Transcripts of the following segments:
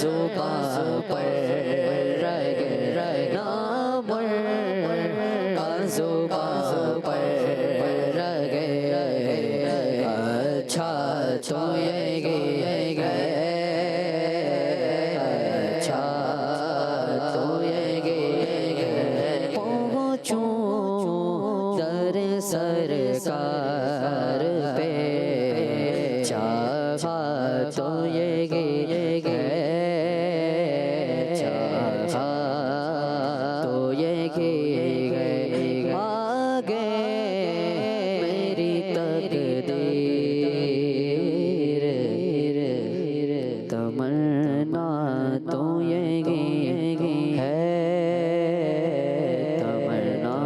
زبان پر رگے نام کا زبان پر رگے اچھا تو یہ گئے اچھا تو یہ گئے پہنچوں در سرکار پہ چاہا تو یہ گئے چاہا تو یہ گئے آگے میری تقدیر تمنا تو یہ ہے تمنا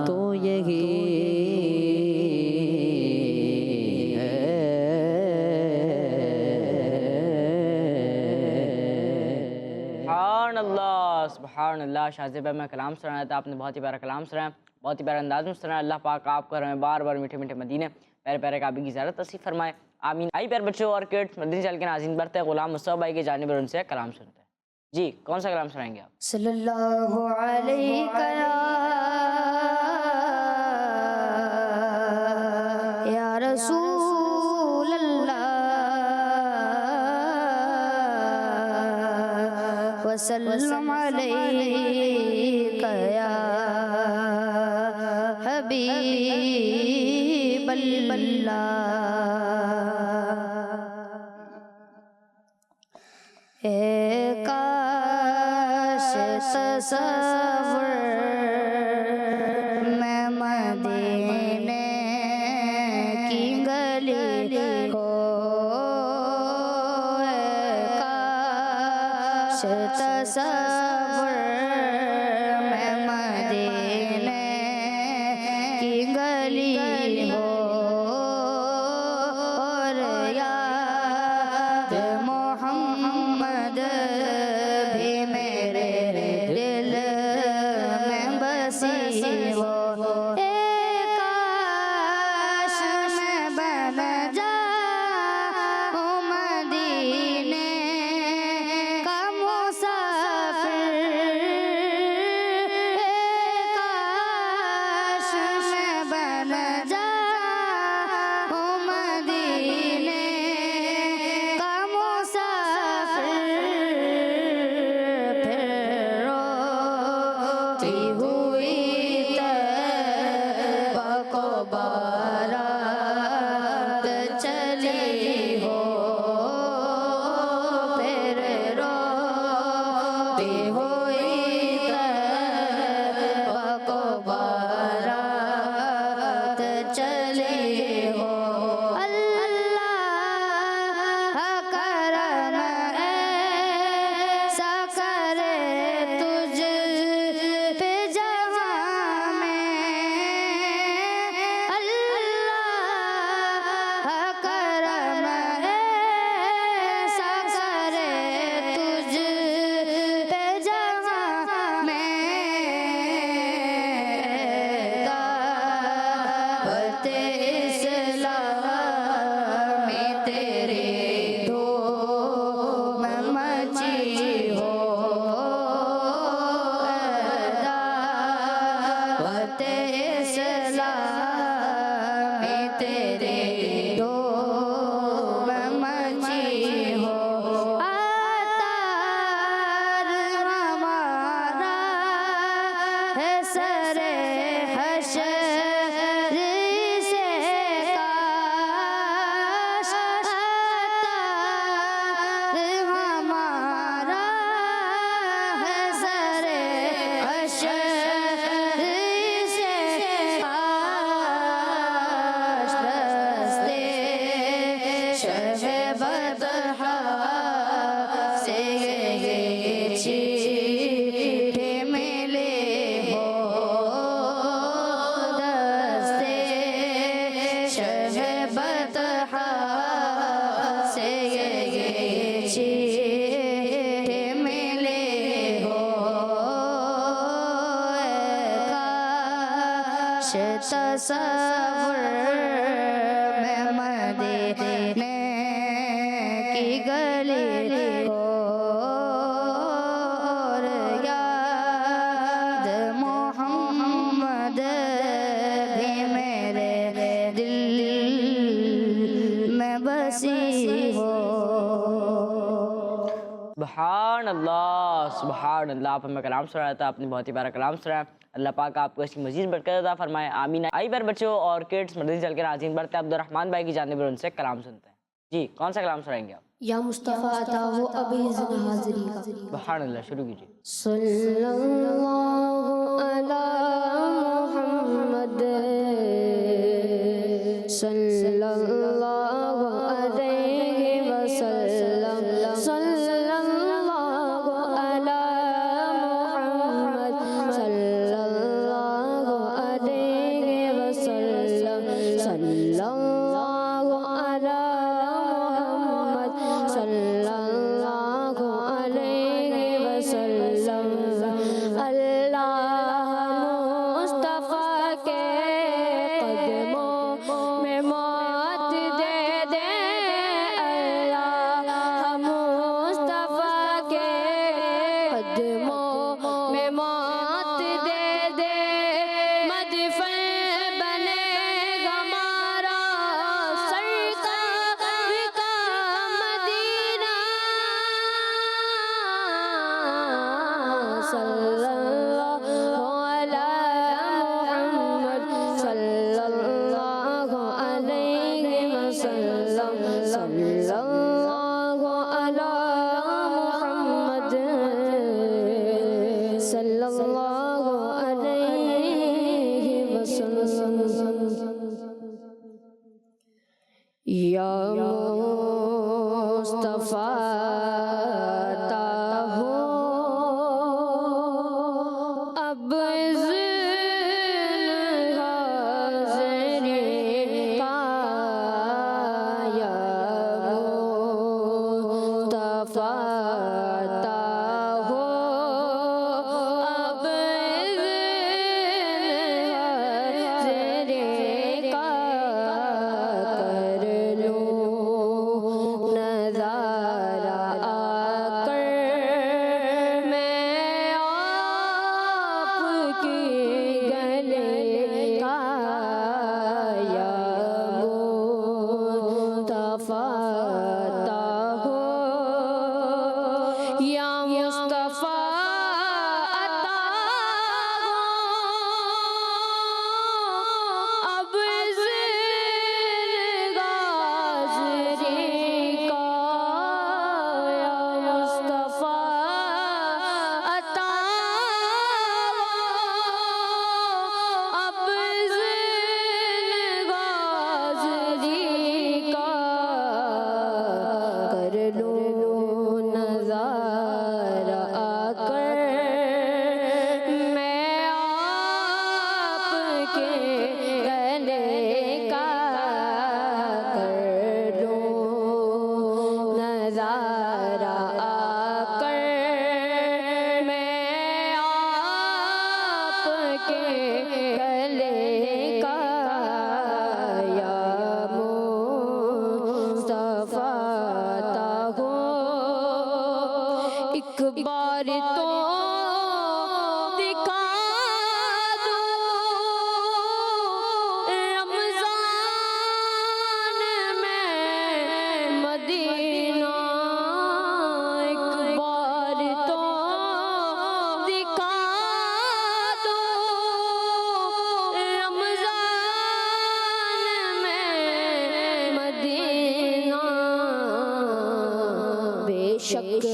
تو یہی سبحان اللہ سبحان اللہ. شاذیب بھائی میں کلام سنایا تھا, آپ نے بہت ہی پیارا کلام سنایا, بہت ہی پیارا انداز میں سنایا. اللہ پاک آپ کو ہمیں بار بار میٹھے میٹھے مدینے پیارے پیارے کعبے کی زیارت نصیب فرمائے, آمین. آئی پیارے بچوں اور کڈس, مدنی چینل کے ناظرین بڑھتے ہیں غلام مصطفیٰ بھائی کی جانب ان سے کلام سنتے ہیں. جی کون سا کلام سنائیں گے آپ؟ صلی اللہ علیہ یا رسول اللہ وسلم علیک یا حبیب اللہ. اے کاش تصور میں مدینے کی گلی ہو, اے کاش تصور میں مدینے کی گلی ہو, اور یاد محمد بھی میرے دل میں بسی ہو. اے کاش میں بن جاؤں مدینے کا مسافر, اے کاش میں بن جاؤں مدینے کا مسافر. پھر روتی ہوئی طیبہ کو بارات چلی ہو, پھر روتی ہوئی طیبہ کو بارات چلی ہو. اللہ کرم ایسا کرے تجھ پہ جہاں میں, اللہ کرم ایسا کرے تجھ پہ جہاں میں. دعوت اسلامی تیری دھوم مچی ہو, دعوت اسلامی تیری دھوم مچی ہو. عطار ہمارا ہے سر حشر سے کاش, عطار ہمارا ہے سر حشر سے کاش. دستے شہ بطحا سے یہ چیٹھے ملے ہو, دستے شہ بطحا سے یہ چیٹھے ملے ہو, اے کاش تصور میں مدینے کی گلی ہو اور یاد محمد بھی میرے دل میں بسی ہو. سبحان اللہ. آپ ہمیں کلام سنایا تھا, آپ نے بہت ہی پیارا کلام سنایا. اللہ پاک آپ کو اس کی مزید برکت عطا فرمائے, آمین. آئی پر بچوں اور کڈس مدنی چل کے ناظرین بڑھتے عبد الرحمن بھائی کی جانب ان سے کلام سنتے ہیں. جی کون سا کلام سنائیں گے آپ؟ یا مصطفیٰ عطا ہو ابھی اذن حاضری کا. سبحان اللہ, شروع کیجیے. صلی اللہ علی محمد صلی اللہ علیہ وسلم. صلی اللہ علی محمد صلی اللہ علیہ وسلم. صلی اللہ علی محمد صلی اللہ علیہ وسلم. اللہ مصطفیٰ کے قدموں میں موت دے دے. اللہ مصطفیٰ کے قدموں میں موت دے دے. مدفن بنے گا ہمارا سرکار کا مدینہ. صلی اللہ علی محمد صلی اللہ علیہ وسلم. صلی اللہ علی محمد صلی اللہ علیہ وسلم. یا مصطفیٰ عطا ہو اب اذن حاضری کا. یا مصطفیٰ عطا ہو اب اذن حاضری کا. کر لوں نظارہ آ کر میں آپ کی گلے کا. یا مصطفیٰ عطا ہو یا مصطفیٰ عطا ہو اب اذن حاضری کا. یا مصطفیٰ عطا ہو اب اذن حاضری کا. کر لوں نظارہ آ کر میں آپ کے گلے کا. کر لوں نظارہ آ کر میں آپ کے گلے کا. یا مصطفیٰ عطا ہو ایک بار تو دکھا دو رمضان میں مدینہ. ایک بار تو دکھا دو رمضان میں مدینہ. بے شک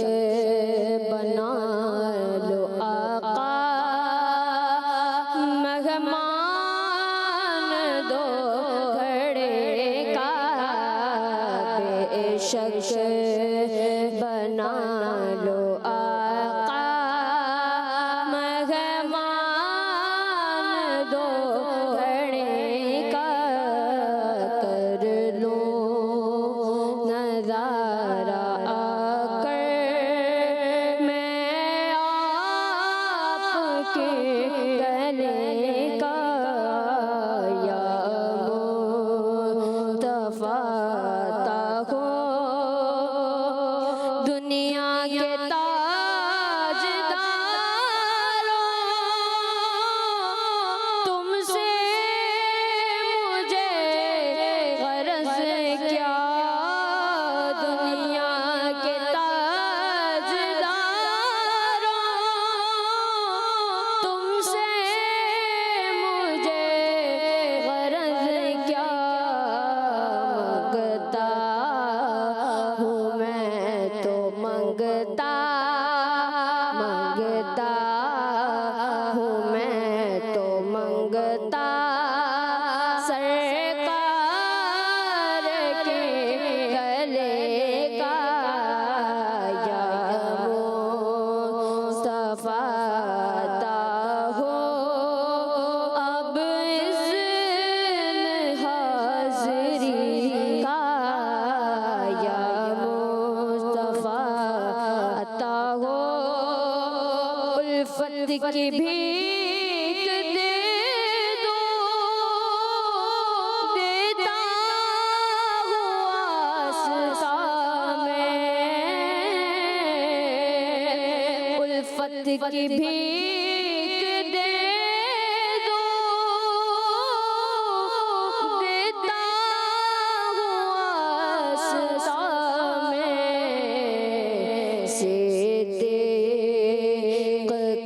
بنا لو آقا مہمان دو گھڑے کا. بے شک بنا لو آقا مہمان دو گھڑے کا. کر لو نظارہ آ کر میں آپ کے گلے کا. یا مصطفیٰ عطا ہو دنیا کے تاجداروں تم سے مجھے غرض کیا دنیا کے تاجداروں تم سے مجھے غرض کیا منگتا ہوں میں تو منگتا سرکار کے گلے کا یا مصطفیٰ عطا ہو اب اذن حاضری کا یا مصطفیٰ عطا ہو الفت کی بھیک دے دو دیتا ہوں آستا میں الفت کی بھیک دے دو دیتا ہوں آستا میں صدیق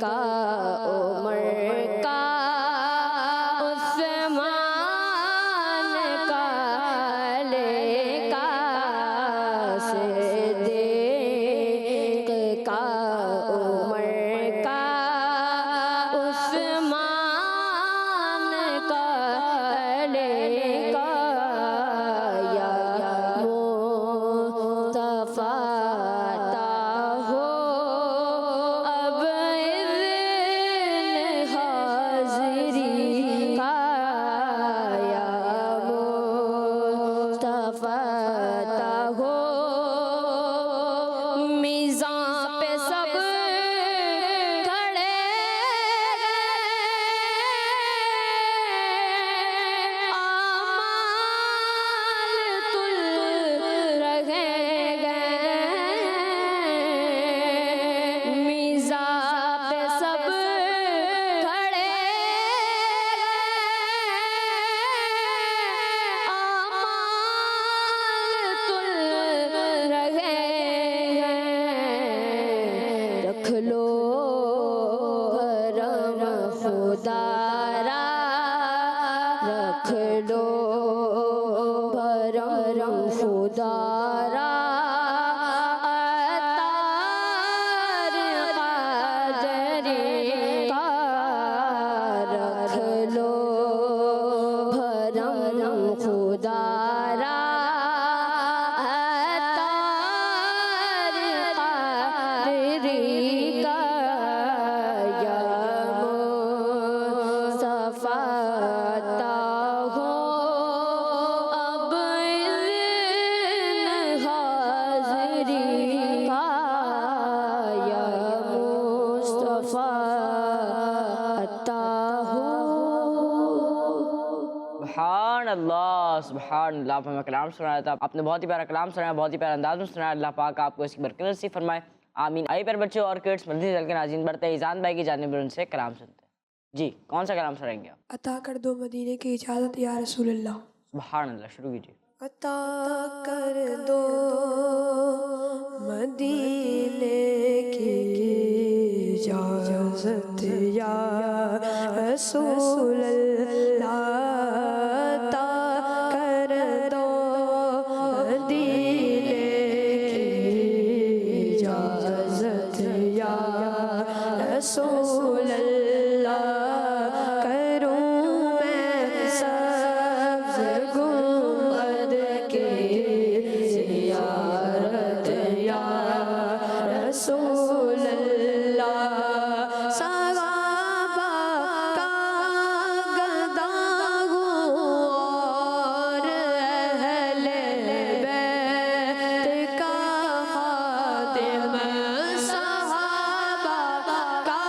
کا عمر کا عثمان کا علی کا صدیق کا عمر کا عثمان کا علی کا یا مصطفیٰ عطا ہو اب اذن حاضری کا یا مصطفیٰ عطا ہو میزان پہ سب کھڑے اعمال تل رہے گئے میزان پہ سب کھڑے اعمال تل رہے رکھ لو کرم خدا را رکھ لو کرم خدا را عطار قادری کا رکھ لو کرم خدا را عطار قادری کا یا مصطفیٰ عطا ہو اب اذن حاضری کا یا مصطفیٰ عطا ہو سبحان اللہ سبحان اللہ. آپ ہمیں کلام سنایا تھا, آپ نے بہت ہی پیارا کلام سنایا, بہت ہی پیارا انداز میں سنایا. اللہ پاک آپ کو اس کی برکت نصیب فرمائے, آمین. آئیے پیارے بچوں اور کڈس مدنی چینل کے ناظرین بڑھتے ہیں ایزان بھائی کی جانب ان سے کلام سنتے ہیں. جی کون سا کلام سنائیں گے آپ؟ عطا کر دو مدینے کی اجازت یا رسول اللہ. سبحان اللہ, شروع کیجیے. عطا کر دو مدینے کی اجازت یا رسول اللہ. عطا کر دو مدینے کی اجازت یا رسول اللہ. کروں میں سبز گنبد کی زیارت یا رسول اللہ. صحابہ کا گدا ہوں اور اہل بیت کا خادم. صحابہ کا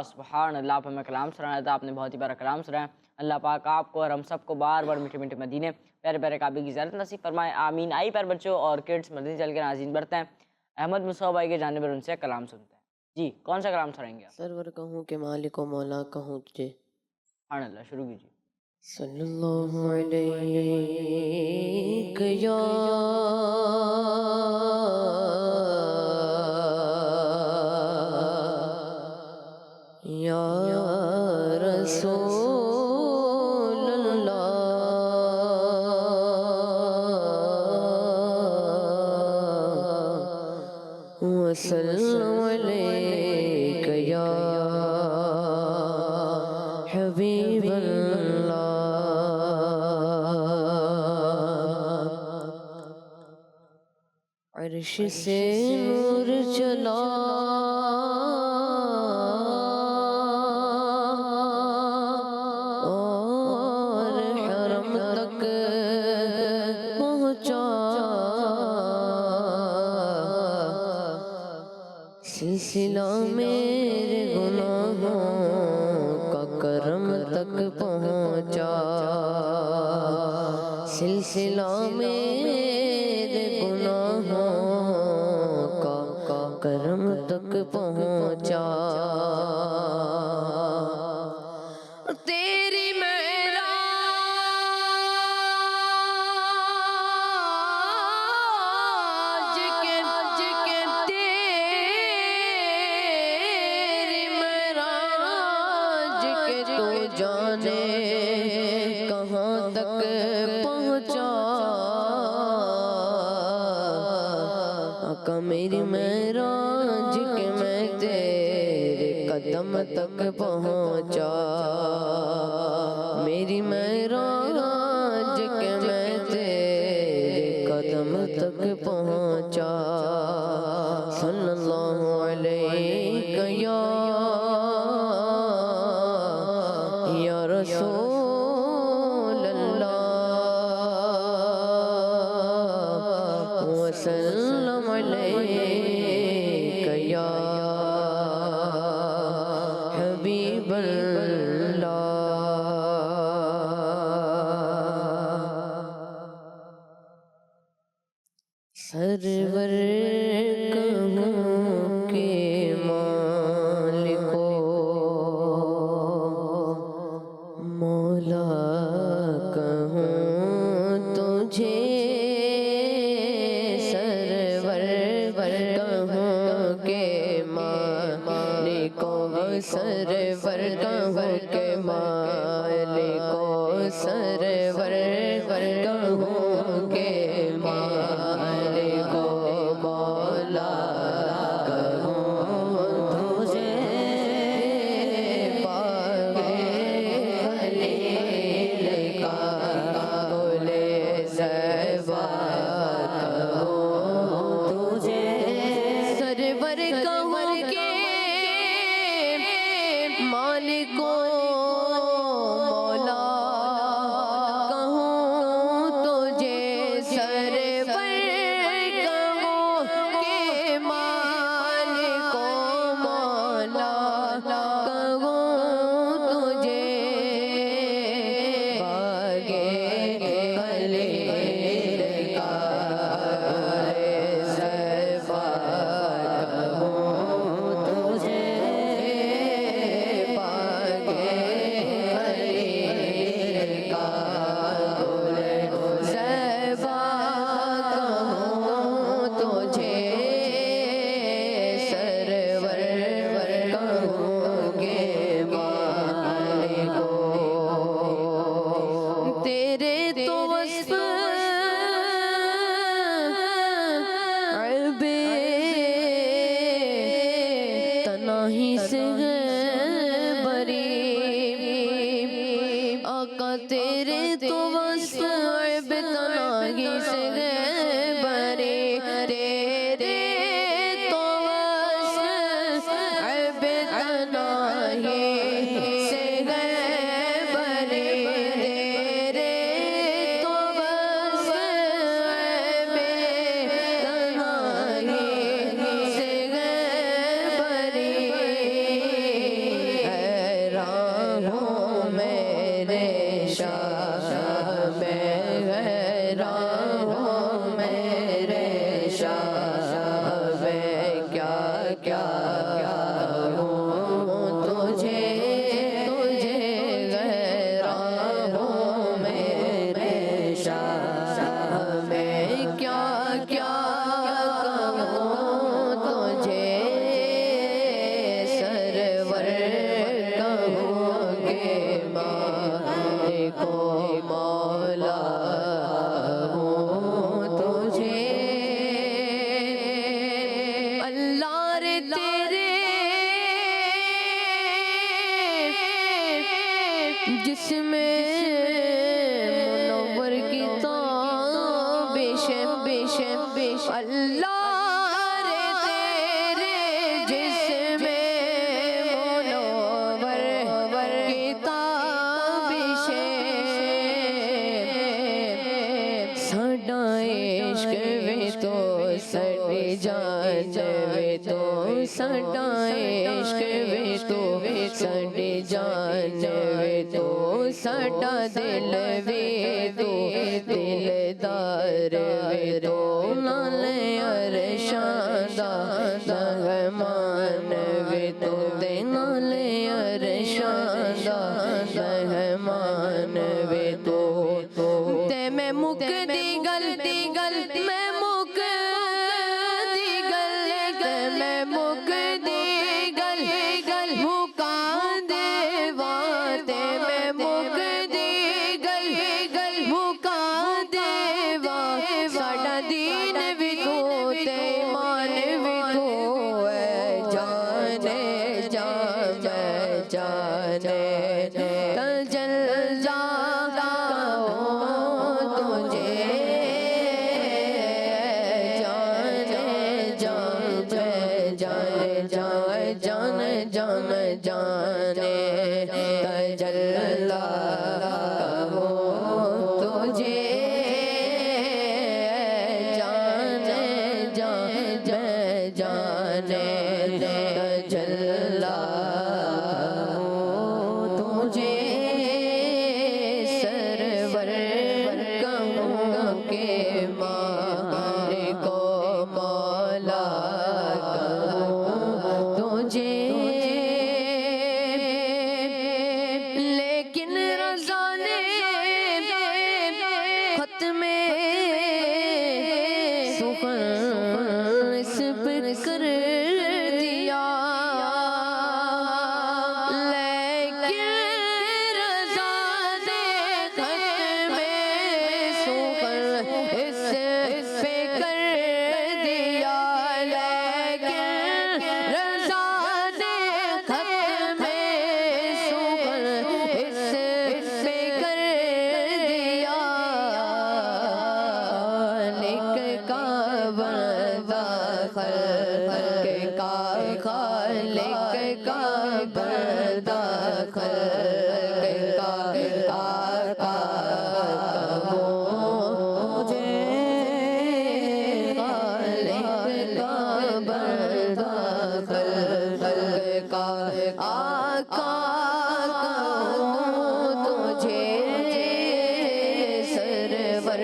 سبحان اللہ. آپ ہمیں کلام سنایا تھا, آپ نے بہت ہی پیارا کلام سنایا. اللہ پاک آپ کو اور ہم سب کو بار بار میٹھے میٹھے مدینے پیارے پیارے کعبے کی زیارت نصیب فرمائے, آمین. آئی پیارے بچوں اور کڈس مدنی چل کے ناظرین بڑھتے ہیں احمد مصطفیٰ بھائی کے جانب ان سے کلام سنتے ہیں. جی کون سا کلام سنائیں گے آپ؟ سرور کہوں کہ مالک و مولا کہوں تجھے. سبحان اللہ, شروع کیجیے. صلی اللہ علیک یا رسول اللہ وسلم علیک یا حبیب اللہ. عرش سے نور چلا اور حرم تک پہنچا, سلسلہ میرے گناہوں کا کرم تک پہنچا, سلسلہ میرے گناہوں کا کرم تک پہنچا. تیری معراج کے تیری معراج کے تو جانے کہاں تک پہنچا. آقا میری معراج کے میں تیرے قدم تک پہنچا, میری معراج کے میں تیرے قدم تک پہنچا. صلی اللہ علیہ یا رسول اللہ وسلم علیک یا حبیب اللہ. سرور کہوں کہ مالک و مولا کہوں تجھے, سرور کہوں کہ مالک و سرور کہوں کہ مالک و سرور کہوں کہ مالک و مولا کہوں تجھے, پاگے خلیل کا گل زیبا کہوں تجھے, سرور کہوں کہ مالک و مولا کہوں تجھے, سرور کہوں کہ مالک و مولا کہوں تجھے, باغے خلیل کا زیبا کہوں تجھے, باغے خلیل کا گل زیبا کہوں تجھے, سرور کہوں کہ مالک و تیرے تو وصف عیب تنہی سے ہے بری, آقا تیرے تو وصف عیب تنہی سے ہے بری, تیرے تو وصف عیب تنہی سے ہے بری, تیرے تو وصف عیب تنہی سے ہے بری. کیا کہوں تجھے سرور کہوں گے مالک و مولا ہوں تجھے اللہ رے تیرے جس میں منور کی تابش اللہ رے تیرے جس میں منور کی تابش ساڈا عشق وے تو ساڈی جان وے تو ساڈا عشق وے تو ساڈی جان وے تو ساڈا دل وے تو دلدار وے تو نال عرشاں دا مہمان وے تو تے نال عرشاں دا مہمان وے تو تے میں مک دی گل میں مک دی گل میں مک دی گل مکا دے تے میں مک دی گل مکا دے ساڈا دین بھی تو تے ایمان بھی تو اے جانے جانے تجلا کہوں تجھے جانے تجلا کہوں تجھے جانے تجلا تجھے سرور کہوں کہ مالک و مولا کہوں تجھے لیکن رضا نے ختم سخن اس پر کر دیا لیکن رضا نے ختم سخن اس پہ کر دیا لیکن رضا نے ختم سخن اس پہ کر دیا خالق کا بندہ خالق کا بندہ خالق کا کہوں مجھے خالق کا بندہ خالق کا آقا کہوں تجھے سرور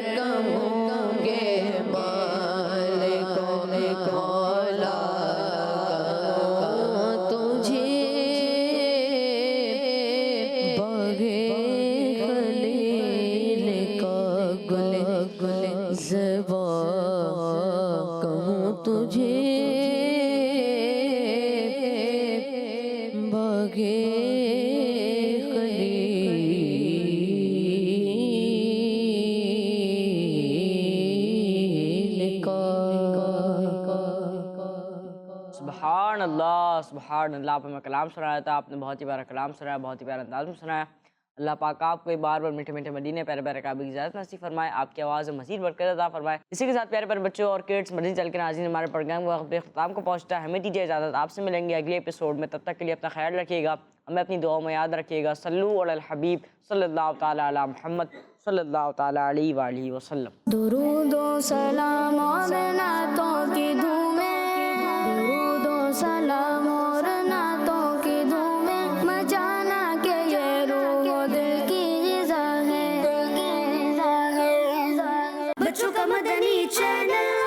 کہوں گے مالک و مولا کہوں تجھے باغ خلیل کا گل زیبا کہوں تجھے باغ سبحان اللہ آپ ہمیں کلام سنایا تھا آپ نے بہت ہی پیارا کلام سنایا بہت ہی پیارا انداز میں سنایا اللہ پاک آپ کو بار بار میٹھے میٹھے مدینے پیارے پیارے کعبے کی اجازت نصیب فرمائے آپ کی آواز میں مزید برکت عطا فرمائے اسی کے ساتھ پیارے پیارے بچوں اور کڈس مدنی چینل کے ناظرین ہمارے پروگرام کو اپنے اختتام کو پہنچتا ہے ہمیں دیجیے اجازت آپ سے ملیں گے اگلے ایپیسوڈ میں تب تک کے لیے اپنا خیال رکھیے گا ہمیں اپنی دعاؤں میں یاد رکھیے گا صلو علی الحبیب صلی اللہ تعالیٰ علی محمد صلی اللہ تعالیٰ علیہ وآلہ وسلم درود و سلام اور نعتوں کی دھومیں درود و سلام اور نعتوں کی دھومیں مچانا کہ یہ روح و دل کی غذا ہے بچوں کا مدنی چینل